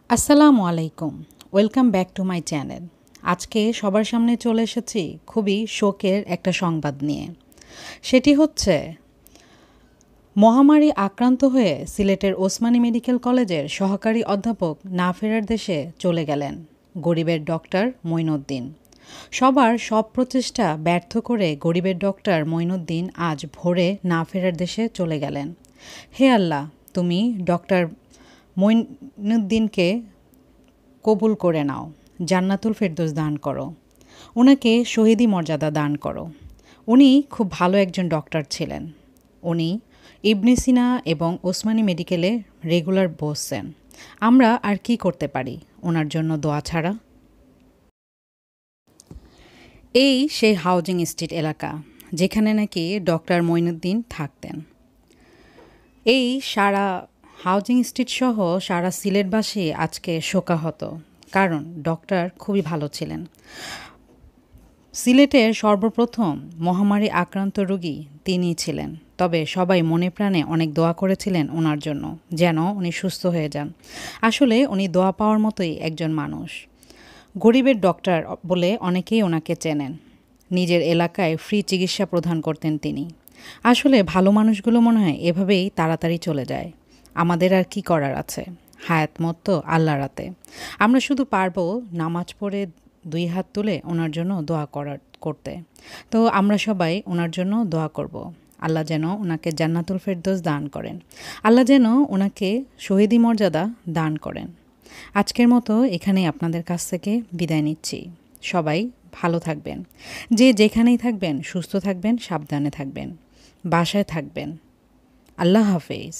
আসসালামু আলাইকুম, welcome back to my channel. আজকে সবার সামনে চলে এসেছি খুবই শোকের একটা সংবাদ নিয়ে। সেটি হচ্ছে মহামারী আক্রান্ত হয়ে সিলেটের ওসমানী মেডিকেল কলেজের সহকারী অধ্যাপক না ফেরার দেশে চলে গেলেন গরিবের ডক্টর মঈনুদ্দিন। সবার সব প্রচেষ্টা ব্যর্থ করে গরিবের ডক্টর মঈনুদ্দিন আজ ভোরে না ফেরার দেশে চলে গেলেন। হে আল্লাহ, তুমি ডক্টর মঈনুদ্দিনকে কবুল করে নাও, জান্নাতুল ফেরদৌস দান করো, ওনাকে শহীদি মর্যাদা দান করো। উনি খুব ভালো একজন ডক্টর ছিলেন। উনি ইবনে সিনা এবং ওসমানী মেডিকেলে রেগুলার বসছেন। আমরা আর কি করতে পারি ওনার জন্য দোয়া ছাড়া? এই সেই হাউজিং স্ট্রিট এলাকা যেখানে নাকি ডক্টর মঈনুদ্দিন থাকতেন। এই সারা হাউজিং স্ট্রিট সহ সারা সিলেটবাসী আজকে শোকাহত, কারণ ডক্টর খুবই ভালো ছিলেন। সিলেটের সর্বপ্রথম মহামারী আক্রান্ত রোগী তিনিই ছিলেন। তবে সবাই মনে প্রাণে অনেক দোয়া করেছিলেন ওনার জন্য, যেন উনি সুস্থ হয়ে যান। আসলে উনি দোয়া পাওয়ার মতোই একজন মানুষ। গরিবের ডক্টর বলে অনেকেই ওনাকে চেনেন। নিজের এলাকায় ফ্রি চিকিৎসা প্রদান করতেন তিনি। আসলে ভালো মানুষগুলো মনে হয় এভাবেই তাড়াতাড়ি চলে যায়। আমাদের আর কি করার আছে? হায়াত মত তো আল্লাহর হাতে। আমরা শুধু পারবো নামাজ পড়ে 2 হাত তুলে ওনার জন্য দোয়া করতে। তো আমরা সবাই ওনার জন্য দোয়া করব। আল্লাহ যেন ওনাকে জান্নাতুল ফেরদৌস দান করেন। আল্লাহ যেন ওনাকে শহীদি মর্যাদা দান করেন। আজকের মতো এখানেই আপনাদের কাছ থেকে বিদায় নিচ্ছি। সবাই ভালো থাকবেন। যে যেখানেই থাকবেন সুস্থ থাকবেন, সাবধানে থাকবেন, বাসায় থাকবেন। আল্লাহ হাফেজ।